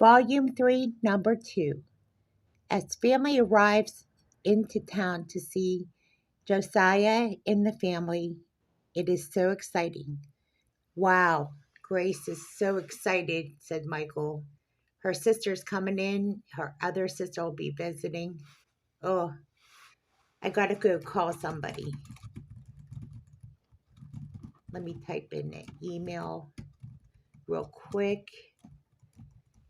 Volume 3, Number 2. As family arrives into town to see Josiah and the family, it is so exciting. Wow, Grace is so excited, said Michael. Her sister's coming in. Her other sister will be visiting. Oh, I gotta go call somebody. Let me type in an email real quick.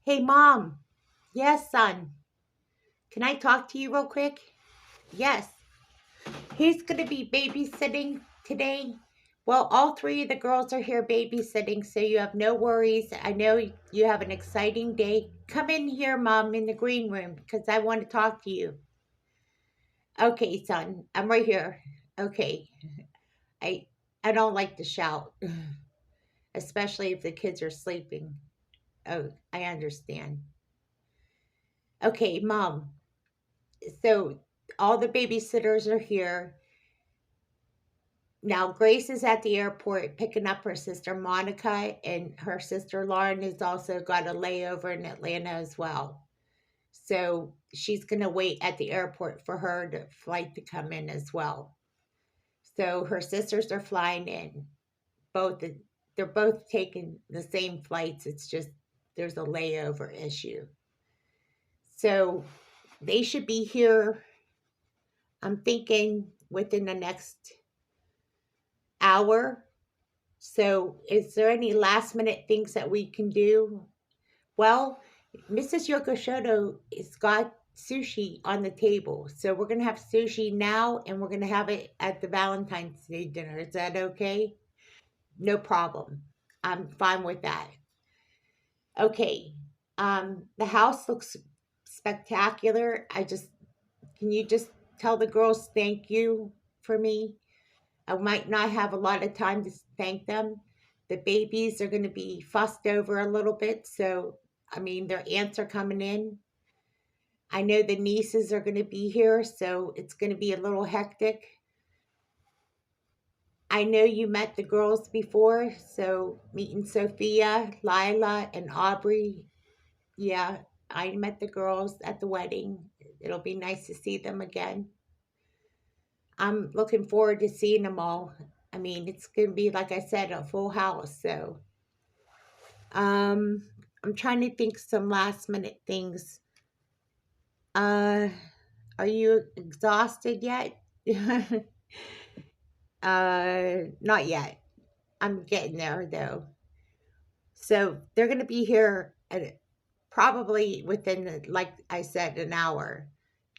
Hey, Mom. Yes, son. Can I talk to you real quick? Yes. Who's going to be babysitting today? Well, all three of the girls are here babysitting, so you have no worries. I know you have an exciting day. Come in here, Mom, in the green room, because I want to talk to you. Okay, son, I'm right here. Okay. I I don't like to shout, especially if the kids are sleeping. Oh, I understand. Okay, Mom. So all the babysitters are here. Now, Grace is at the airport picking up her sister Monica, and her sister Lauren has also got a layover in Atlanta as well. So she's going to wait at the airport for her flight to come in as well. So her sisters are flying in. Both they're both taking the same flights. It's just there's a layover issue. So they should be here. I'm thinking within the next hour. So, is there any last minute things that we can do? Well, Mrs. Yokoshoto has got sushi on the table. So, we're going to have sushi now and we're going to have it at the Valentine's Day dinner. Is that okay? No problem. I'm fine with that. Okay. The house looks spectacular. Can you just tell the girls thank you for me? I might not have a lot of time to thank them. The babies are going to be fussed over a little bit. So, I mean, their aunts are coming in. I know the nieces are going to be here. So, it's going to be a little hectic. I know you met the girls before. So, meeting Sophia, Lila, and Aubrey. Yeah, I met the girls at the wedding. It'll be nice to see them again. I'm looking forward to seeing them all. I mean, it's going to be, like I said, a full house. So, um, I'm trying to think some last minute things. Uh, are you exhausted yet? Not yet. I'm getting there though. So they're going to be here at probably within, like I said, an hour.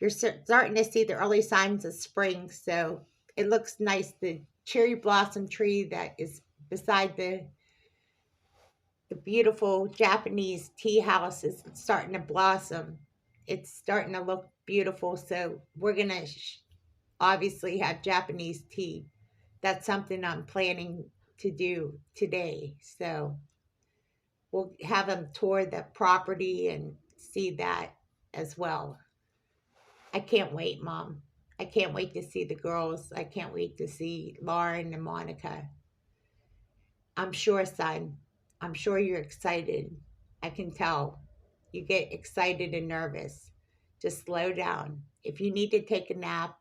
You're starting to see the early signs of spring, so it looks nice. The cherry blossom tree that is beside the beautiful Japanese tea house is starting to blossom. It's starting to look beautiful. So we're gonna obviously have Japanese tea. That's something I'm planning to do today. So we'll have them tour the property and see that as well. I can't wait, Mom. I can't wait to see the girls. I can't wait to see Lauren and Monica. I'm sure, son. I'm sure you're excited. I can tell. You get excited and nervous. Just slow down. If you need to take a nap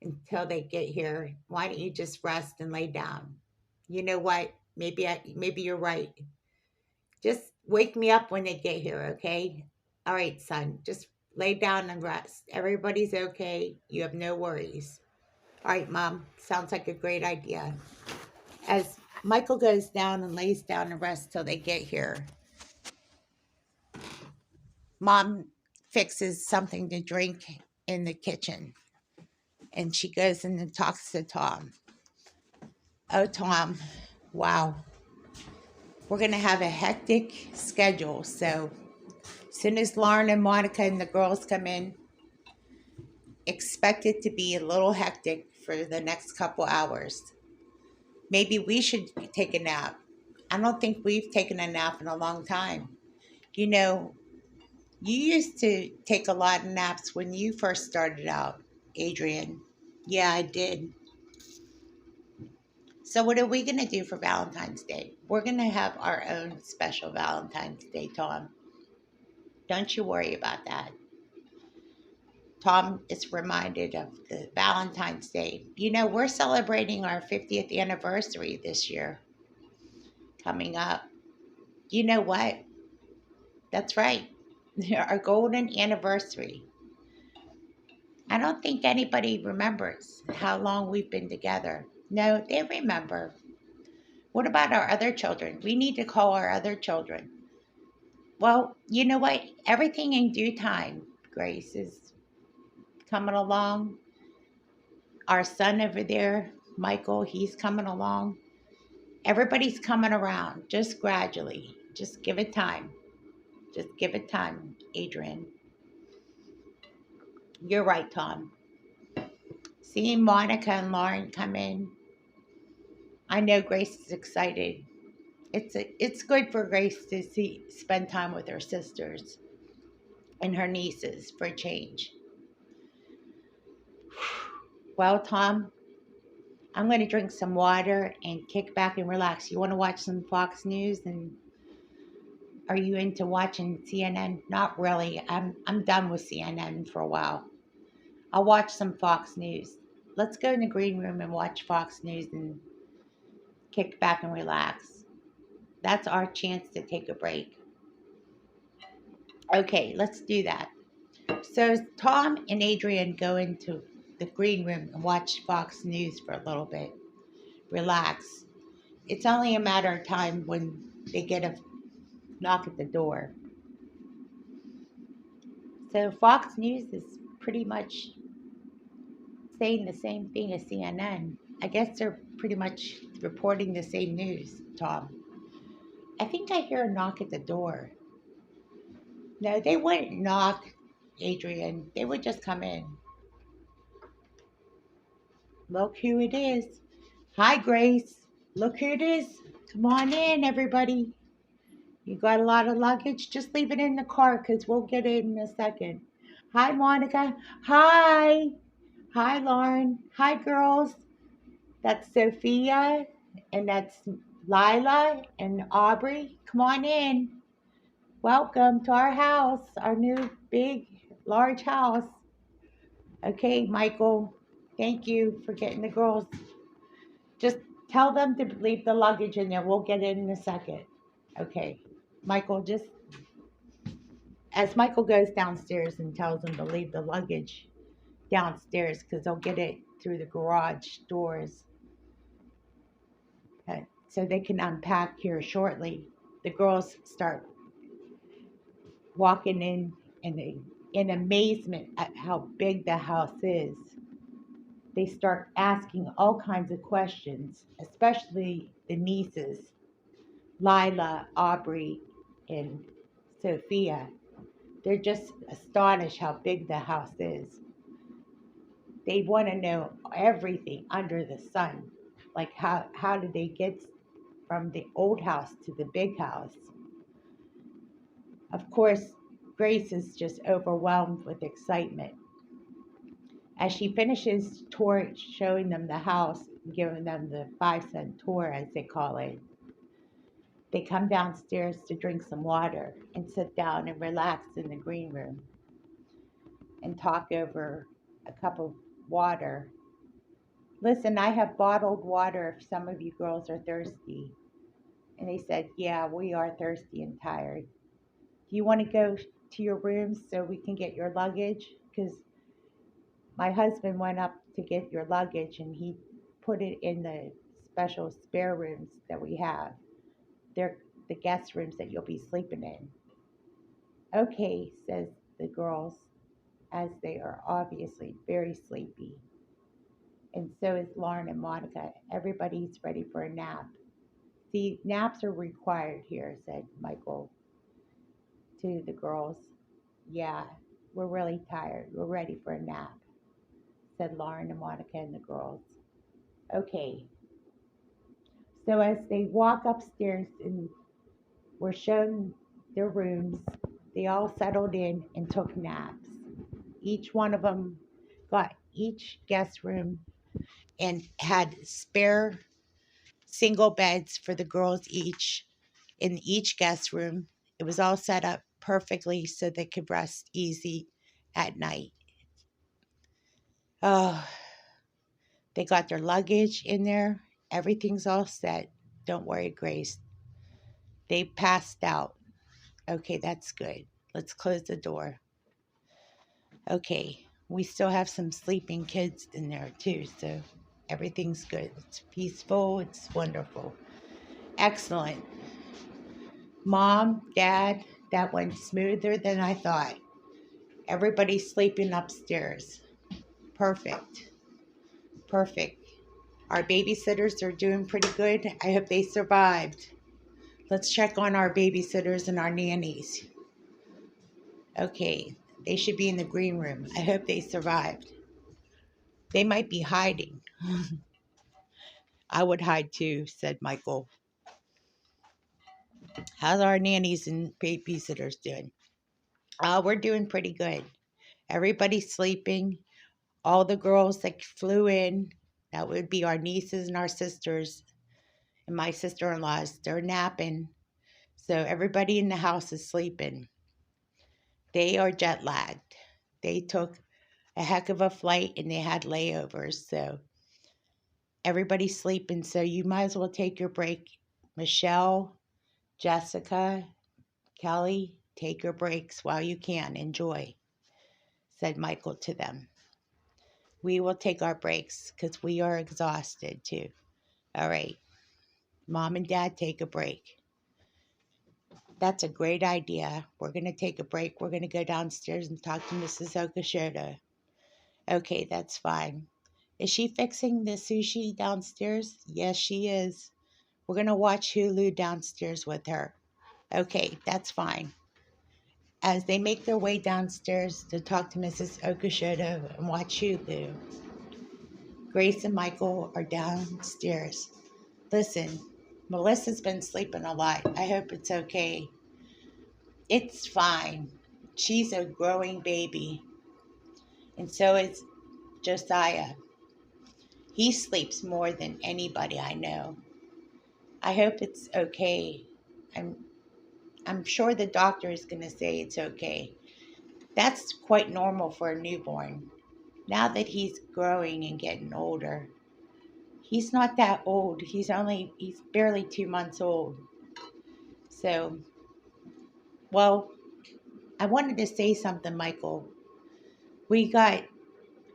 until they get here, why don't you just rest and lay down? You know what? Maybe you're right. Just wake me up when they get here, okay? All right, son. Just lay down and rest. Everybody's okay. You have no worries. All right, Mom. Sounds like a great idea. As Michael goes down and lays down and rests till they get here, Mom fixes something to drink in the kitchen and she goes in and talks to Tom. Oh, Tom, wow. We're going to have a hectic schedule. So, as soon as Lauren and Monica and the girls come in, expect it to be a little hectic for the next couple hours. Maybe we should take a nap. I don't think we've taken a nap in a long time. You know, you used to take a lot of naps when you first started out, Adrian. Yeah, I did. So, what are we going to do for Valentine's Day? We're going to have our own special Valentine's Day, Tom. Don't you worry about that. Tom is reminded of the Valentine's Day. You know, we're celebrating our 50th anniversary this year coming up. You know what? That's right. Our golden anniversary. I don't think anybody remembers how long we've been together. No, they remember. What about our other children? We need to call our other children. Well, you know what? Everything in due time, Grace, is coming along. Our son over there, Michael, he's coming along. Everybody's coming around just gradually. Just give it time. Just give it time, Adrian. You're right, Tom. Seeing Monica and Lauren come in, I know Grace is excited. It's good for Grace to spend time with her sisters and her nieces for a change. Well, Tom, I'm going to drink some water and kick back and relax. You want to watch some Fox News? And are you into watching CNN? Not really. I'm done with CNN for a while. I'll watch some Fox News. Let's go in the green room and watch Fox News and kick back and relax. That's our chance to take a break. Okay, let's do that. So Tom and Adrian go into the green room and watch Fox News for a little bit. Relax. It's only a matter of time when they get a knock at the door. So Fox News is pretty much saying the same thing as CNN. I guess they're pretty much reporting the same news, Tom. I think I hear a knock at the door. No, they wouldn't knock, Adrian. They would just come in. Look who it is. Hi, Grace. Look who it is. Come on in, everybody. You got a lot of luggage? Just leave it in the car because we'll get it in a second. Hi, Monica. Hi. Hi, Lauren. Hi, girls. That's Sophia and that's Lila and Aubrey. Come on in. Welcome to our house, our new big, large house. Okay, Michael, thank you for getting the girls. Just tell them to leave the luggage in there. We'll get it in a second. Okay, Michael, just as Michael goes downstairs and tells them to leave the luggage downstairs because they'll get it through the garage doors so they can unpack here shortly. The girls start walking in in amazement at how big the house is. They start asking all kinds of questions, especially the nieces, Lila, Aubrey, and Sophia. They're just astonished how big the house is. They want to know everything under the sun. Like how did they get from the old house to the big house? Of course, Grace is just overwhelmed with excitement. As she finishes tour showing them the house, giving them the 5-cent tour as they call it, they come downstairs to drink some water and sit down and relax in the green room and talk over a cup of water. Listen, I have bottled water if some of you girls are thirsty. And they said, yeah, we are thirsty and tired. Do you want to go to your rooms so we can get your luggage? Because my husband went up to get your luggage and he put it in the special spare rooms that we have. They're the guest rooms that you'll be sleeping in. Okay, says the girls, as they are obviously very sleepy. And so is Lauren and Monica. Everybody's ready for a nap. See, naps are required here, said Michael to the girls. Yeah, we're really tired. We're ready for a nap, said Lauren and Monica and the girls. Okay, so as they walk upstairs and were shown their rooms, they all settled in and took naps. Each one of them got each guest room and had spare single beds for the girls each in each guest room. It was all set up perfectly so they could rest easy at night. Oh, they got their luggage in there. Everything's all set. Don't worry, Grace. They passed out. Okay, that's good. Let's close the door. Okay, we still have some sleeping kids in there too, so everything's good. It's peaceful. It's wonderful. Excellent. Mom, Dad, that went smoother than I thought. Everybody's sleeping upstairs. Perfect. Perfect. Our babysitters are doing pretty good. I hope they survived. Let's check on our babysitters and our nannies. Okay, they should be in the green room. I hope they survived. They might be hiding. I would hide too, said Michael. How's our nannies and babysitters doing? We're doing pretty good. Everybody's sleeping. All the girls that flew in, that would be our nieces and our sisters and my sister-in-laws, they're napping. So everybody in the house is sleeping. They are jet lagged. They took a heck of a flight and they had layovers. So everybody's sleeping. So you might as well take your break. Michelle, Jessica, Kelly, take your breaks while you can. Enjoy, said Michael to them. We will take our breaks because we are exhausted too. All right. Mom and Dad, take a break. That's a great idea. We're going to take a break. We're going to go downstairs and talk to Mrs. Okashoda. Okay, that's fine. Is she fixing the sushi downstairs? Yes, she is. We're going to watch Hulu downstairs with her. Okay, that's fine. As they make their way downstairs to talk to Mrs. Okashoda and watch Hulu, Grace and Michael are downstairs. Listen, Melissa's been sleeping a lot. I hope it's okay. It's fine. She's a growing baby. And so is Josiah. He sleeps more than anybody I know. I hope it's okay. I'm I'm sure the doctor is going to say it's okay. That's quite normal for a newborn. Now that he's growing and getting older. He's not that old. He's barely 2 months old. So, well, I wanted to say something, Michael. We got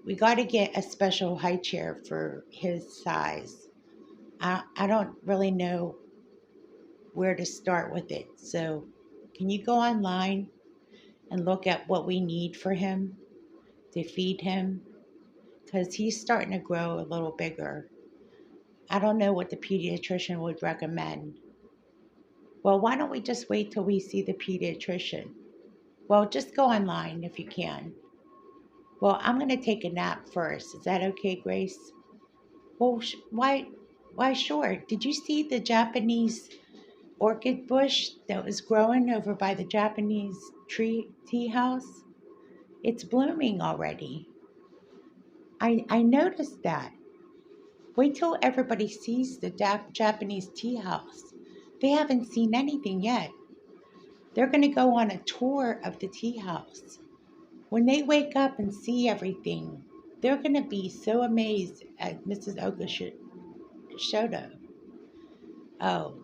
we got to get a special high chair for his size. I don't really know where to start with it. So, can you go online and look at what we need for him to feed him? Because he's starting to grow a little bigger. I don't know what the pediatrician would recommend. Well, why don't we just wait till we see the pediatrician? Well, just go online if you can. Well, I'm going to take a nap first. Is that okay, Grace? Well, why, sure. Did you see the Japanese orchid bush that was growing over by the Japanese tea house? It's blooming already. I noticed that. Wait till everybody sees the Japanese tea house. They haven't seen anything yet. They're going to go on a tour of the tea house. When they wake up and see everything, they're going to be so amazed at Mrs. Okashodo. Oh,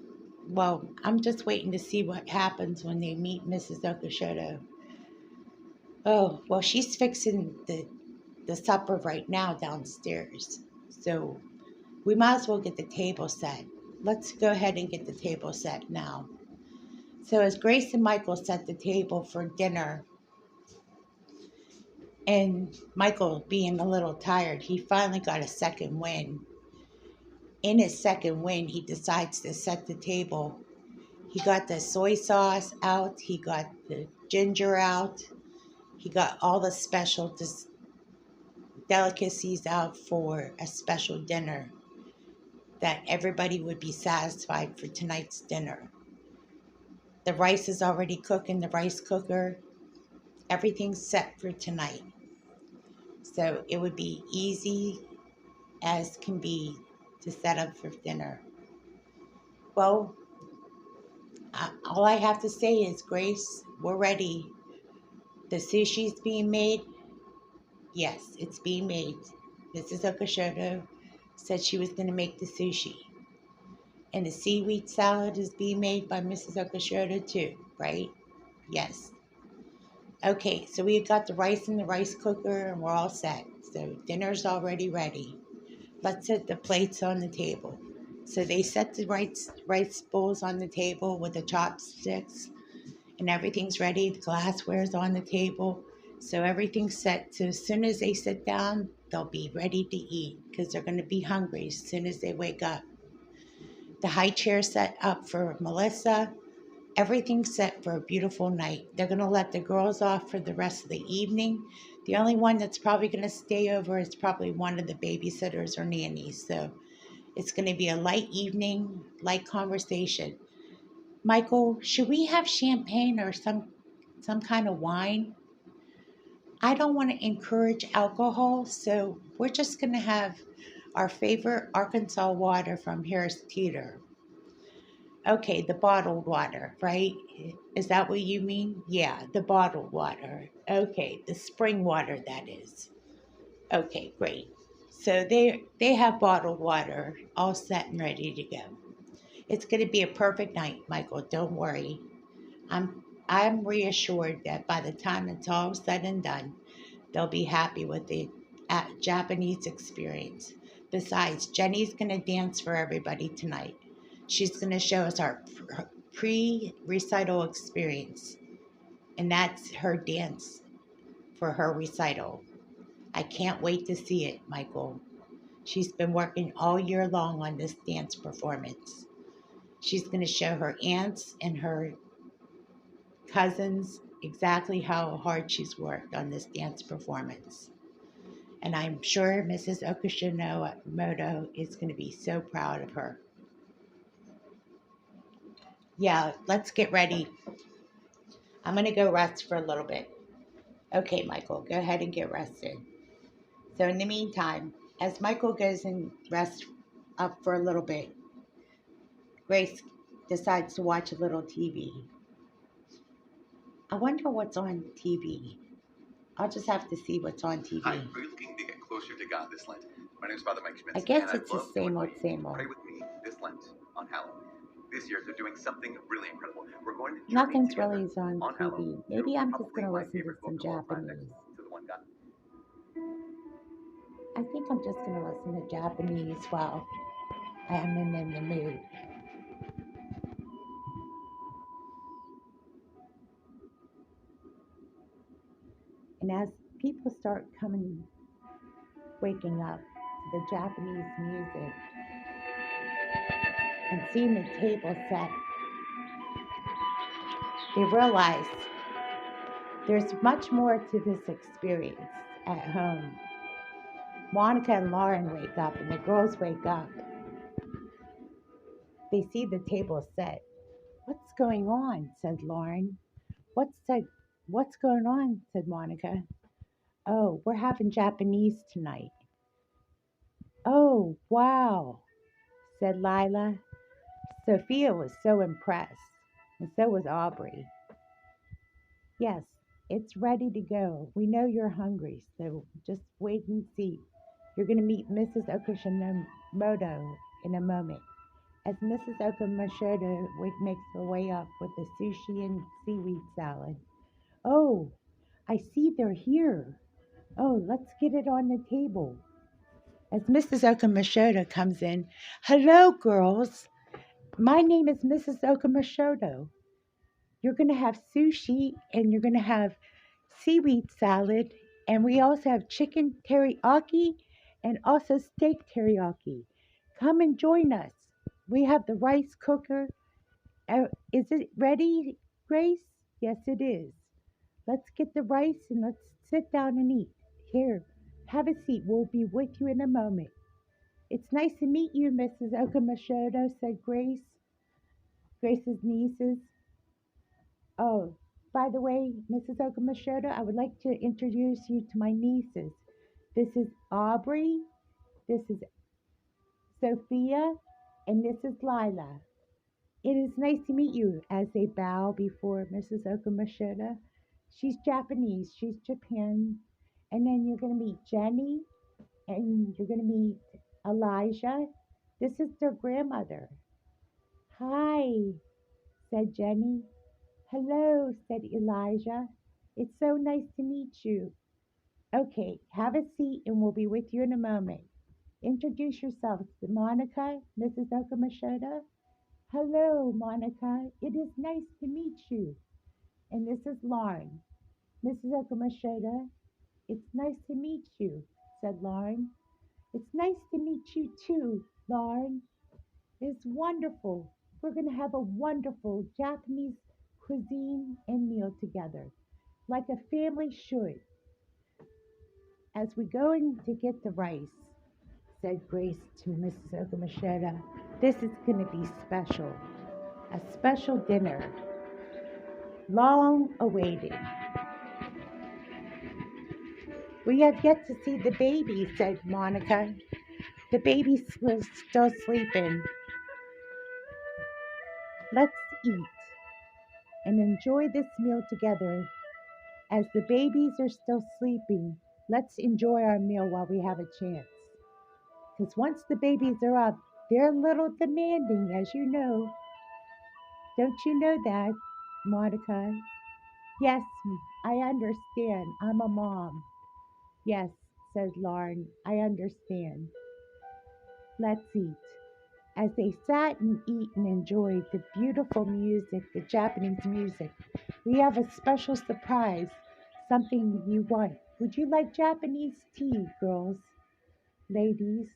well, I'm just waiting to see what happens when they meet Mrs. Okashodo. Oh, well, she's fixing the supper right now downstairs. So we might as well get the table set. Let's go ahead and get the table set now. So as Grace and Michael set the table for dinner, and Michael being a little tired, he finally got a second win. In his second win, he decides to set the table. He got the soy sauce out, he got the ginger out, he got all the special delicacies out for a special dinner that everybody would be satisfied for tonight's dinner. The rice is already cooked in the rice cooker. Everything's set for tonight. So it would be easy as can be to set up for dinner. Well, All I have to say is, Grace, we're ready. The sushi's being made. Yes, it's being made. Mrs. Okashoto said she was going to make the sushi. And the seaweed salad is being made by Mrs. Okashoto too, right? Yes. Okay, so we got the rice in the rice cooker and we're all set. So dinner's already ready. Let's set the plates on the table. So they set the rice bowls on the table with the chopsticks and everything's ready. The glassware's on the table. So everything's set. So as soon as they sit down, they'll be ready to eat because they're going to be hungry as soon as they wake up. The high chair set up for Melissa. Everything's set for a beautiful night. They're going to let the girls off for the rest of the evening. The only one that's probably going to stay over is probably one of the babysitters or nannies. So it's going to be a light evening, light conversation. Michael, should we have champagne or some kind of wine? I don't want to encourage alcohol, so we're just going to have our favorite Arkansas water from Harris Teeter. Okay, the bottled water, right? Is that what you mean? Yeah, the bottled water. Okay, the spring water that is. Okay, great. So they have bottled water all set and ready to go. It's going to be a perfect night, Michael. Don't worry. I'm reassured that by the time it's all said and done, they'll be happy with the Japanese experience. Besides, Jenny's going to dance for everybody tonight. She's going to show us our pre recital experience, and that's her dance for her recital. I can't wait to see it, Michael. She's been working all year long on this dance performance. She's going to show her aunts and her cousins exactly how hard she's worked on this dance performance. And I'm sure Mrs. Okushimoto is going to be so proud of her. Yeah, let's get ready. I'm going to go rest for a little bit. Okay, Michael, go ahead and get rested. So, in the meantime, as Michael goes and rests up for a little bit, Grace decides to watch a little TV. I wonder what's on TV. I'll just have to see what's on TV. Hi, are you looking to get closer to God this Lent? My name is Father Mike Schmitz. I guess and it's the I'd love to same old, invite you same to old. pray with me this Lent on Halloween. This year, they're doing something really incredible. We're going to journey Nothing's together really on on Halloween TV. Maybe through I'm just probably going to my listen to favorite book some of all time, next Japanese. to the one God. I think I'm just going to listen to Japanese while I'm in the mood. And as people start waking up to the Japanese music and seeing the table set, they realize there's much more to this experience at home. Monica and Lauren wake up, and the girls wake up. They see the table set. What's going on? Said Lauren. What's going on? Said Monica. Oh, we're having Japanese tonight. Oh, wow, said Lila. Sophia was so impressed, and so was Aubrey. Yes, it's ready to go. We know you're hungry, so just wait and see. You're going to meet Mrs. Okashimoto in a moment. As Mrs. Okamoto makes her way up with the sushi and seaweed salad. Oh, I see they're here. Oh, let's get it on the table. As Mrs. Okamoto comes in, hello, girls. My name is Mrs. Okamoto. You're going to have sushi and you're going to have seaweed salad, and we also have chicken teriyaki and also steak teriyaki. Come and join us. We have the rice cooker. Is it ready, Grace? Yes, it is. Let's get the rice and let's sit down and eat. Here, have a seat. We'll be with you in a moment. It's nice to meet you, Mrs. Okamoto, said Grace. Grace's nieces. Oh, by the way, Mrs. Okamoto, I would like to introduce you to my nieces. This is Aubrey, this is Sophia, and this is Lila. It is nice to meet you, as they bow before Mrs. Okamoshida. She's Japanese, she's Japan. And then you're going to meet Jenny, and you're going to meet Elijah. This is their grandmother. Hi, said Jenny. Hello, said Elijah. It's so nice to meet you. Okay, have a seat and we'll be with you in a moment. Introduce yourselves to Monica, Mrs. Okamoshida. Hello, Monica. It is nice to meet you. And this is Lauren. Mrs. Okamoshida, it's nice to meet you, said Lauren. It's nice to meet you too, Lauren. It's wonderful. We're going to have a wonderful Japanese cuisine and meal together, like a family should. As we go in to get the rice, said Grace to Mrs. Okamoshida, this is going to be special. A special dinner, long awaited. We have yet to see the baby, said Monica. The baby was still sleeping. Let's eat and enjoy this meal together. As the babies are still sleeping, let's enjoy our meal while we have a chance. Because once the babies are up, they're a little demanding, as you know. Don't you know that, Monica? Yes, I understand. I'm a mom. Yes, said Lauren, I understand. Let's eat. As they sat and eat and enjoyed the beautiful music, the Japanese music, we have a special surprise, something you want. Would you like Japanese tea, girls? Ladies?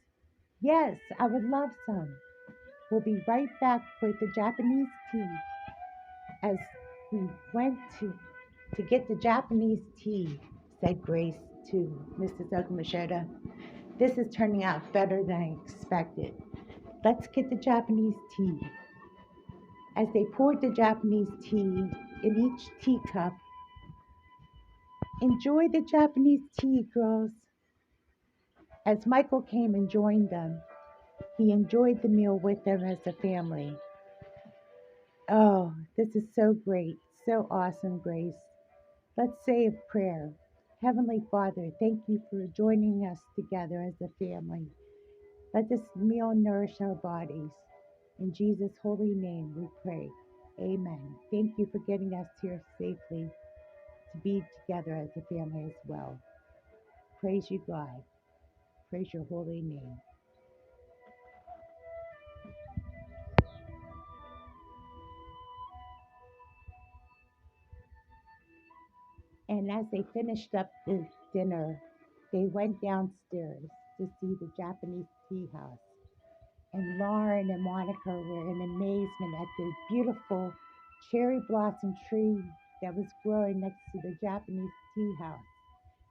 Yes, I would love some. We'll be right back with the Japanese tea. As we went to get the Japanese tea, said Grace to Mrs. Okamoshida. This is turning out better than I expected. Let's get the Japanese tea. As they poured the Japanese tea in each teacup, enjoy the Japanese tea, girls. As Michael came and joined them, he enjoyed the meal with them as a family. Oh, this is so great, so awesome, Grace. Let's say a prayer. Heavenly Father, thank you for joining us together as a family. Let this meal nourish our bodies. In Jesus' holy name we pray. Amen. Thank you for getting us here safely to be together as a family as well. Praise you, God. Praise your holy name. And as they finished up the dinner, they went downstairs to see the Japanese tea house. And Lauren and Monica were in amazement at the beautiful cherry blossom tree that was growing next to the Japanese tea house.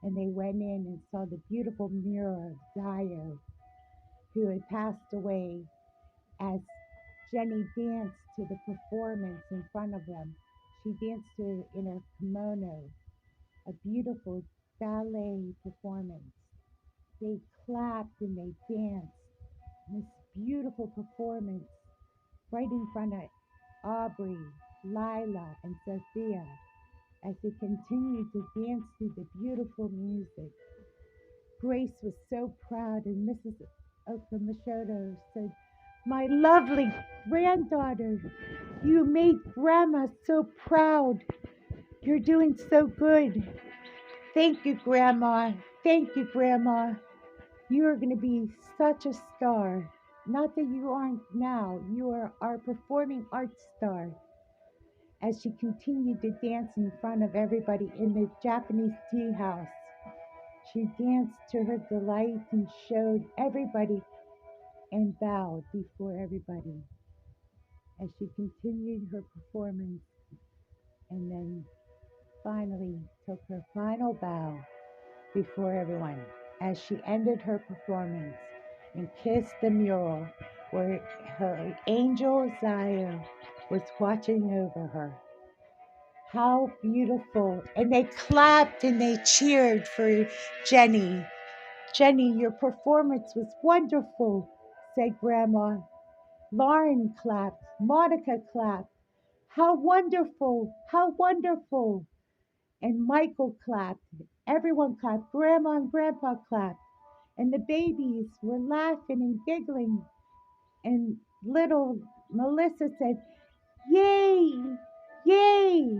And they went in and saw the beautiful mirror of Dio, who had passed away, as Jenny danced to the performance in front of them. She danced in her kimono, a beautiful ballet performance. They clapped and they danced. This beautiful performance right in front of Aubrey, Lila, and Sophia as they continued to dance to the beautiful music. Grace was so proud, and Mrs. Okamoshida said, my lovely granddaughter, you made Grandma so proud. You're doing so good. Thank you, Grandma. Thank you, Grandma. You are going to be such a star. Not that you aren't now, you are our performing arts star. As she continued to dance in front of everybody in the Japanese tea house, she danced to her delight and showed everybody and bowed before everybody as she continued her performance and then finally took her final bow before everyone as she ended her performance and kissed the mural where her angel Zaya was watching over her. How beautiful. And they clapped and they cheered for Jenny, your performance was wonderful, said Grandma. Lauren clapped. Monica clapped. How wonderful! How wonderful! And Michael clapped. Everyone clapped. Grandma and Grandpa clapped. And the babies were laughing and giggling. And little Melissa said, "Yay! Yay!"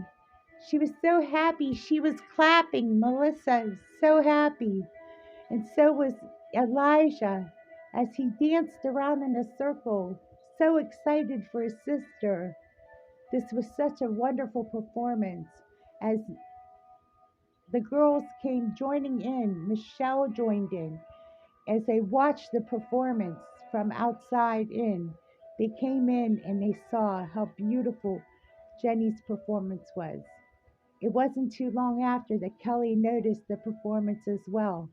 She was so happy. She was clapping. Melissa was so happy. And so was Elijah as he danced around in a circle, so excited for his sister. This was such a wonderful performance as the girls came joining in. Michelle joined in as they watched the performance from outside in. They came in and they saw how beautiful Jenny's performance was. It wasn't too long after that Kelly noticed the performance as well,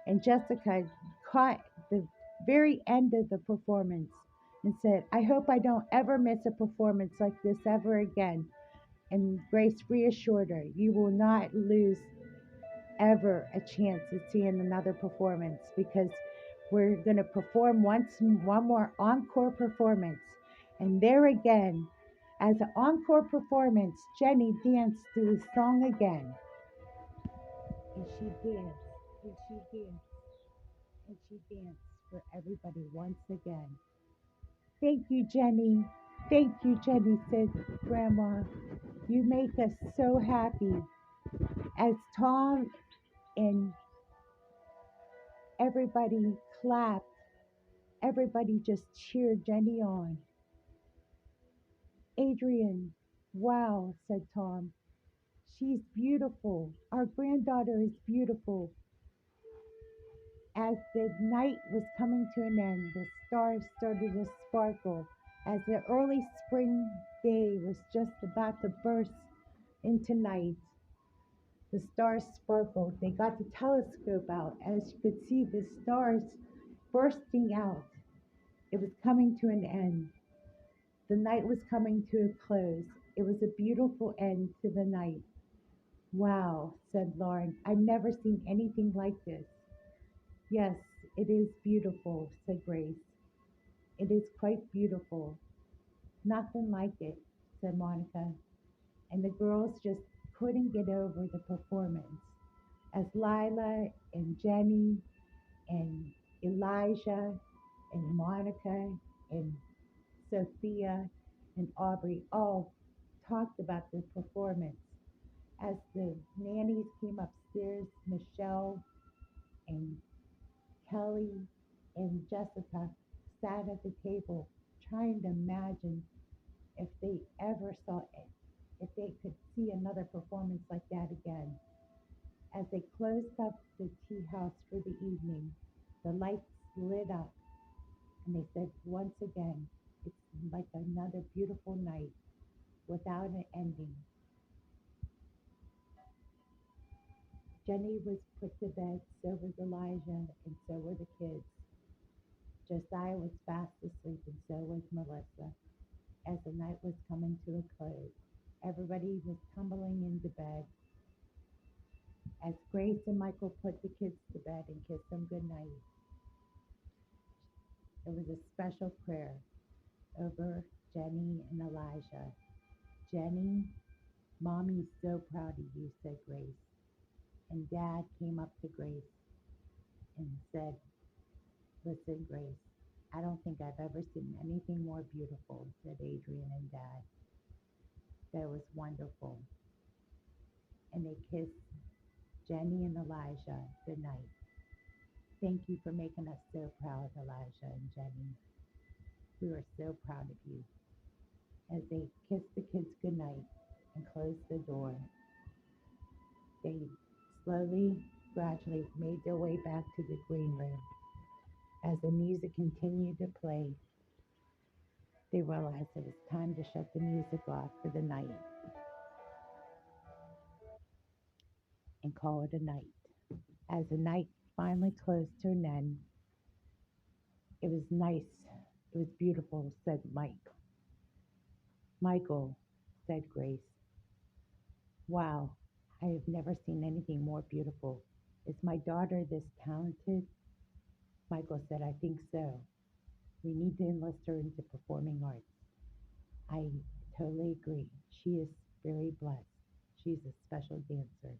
and Jessica caught the very end of the performance and said, "I hope I don't ever miss a performance like this ever again." And Grace reassured her, "You will not lose ever a chance at seeing another performance because we're going to perform one more encore performance." And there again, as an encore performance, Jenny danced to the song again. And she danced, and she danced, and she danced for everybody once again. "Thank you, Jenny. Thank you, Jenny," said Grandma. "You make us so happy." As Tom and everybody clapped, everybody just cheered Jenny on. "Adrian, wow," said Tom. "She's beautiful. Our granddaughter is beautiful." As the night was coming to an end, the stars started to sparkle. As the early spring day was just about to burst into night, the stars sparkled. They got the telescope out. As you could see the stars bursting out, it was coming to an end. The night was coming to a close. It was a beautiful end to the night. "Wow," said Lauren. "I've never seen anything like this." "Yes, it is beautiful," said Grace. "It is quite beautiful. Nothing like it," said Monica. And the girls just couldn't get over the performance as Lila and Jenny and Elijah and Monica and Sophia and Aubrey all talked about the performance. As the nannies came upstairs, Michelle and Kelly and Jessica sat at the table trying to imagine if they ever saw it, if they could see another performance like that again. As they closed up the tea house for the evening, the lights lit up and they said once again, "It's like another beautiful night without an ending." Jenny was put to bed, so was Elijah, and so were the kids. Josiah was fast asleep, and so was Melissa. As the night was coming to a close, everybody was tumbling into bed. As Grace and Michael put the kids to bed and kissed them goodnight, there was a special prayer over Jenny and Elijah. "Jenny, Mommy's so proud of you," said Grace. And Dad came up to Grace and said, "Listen, Grace, I don't think I've ever seen anything more beautiful," said Adrian and Dad. "That was wonderful." And they kissed Jenny and Elijah goodnight. "Thank you for making us so proud, Elijah and Jenny. We were so proud of you." As they kissed the kids goodnight and closed the door, they slowly, gradually made their way back to the green room. As the music continued to play, they realized it was time to shut the music off for the night and call it a night. As the night finally closed to an end, "It was nice. It was beautiful," said Mike. "Michael," said Grace. "Wow, I have never seen anything more beautiful. Is my daughter this talented?" Michael said, "I think so." We need to enlist her into performing arts. I totally agree. She is very blessed. She's a special dancer.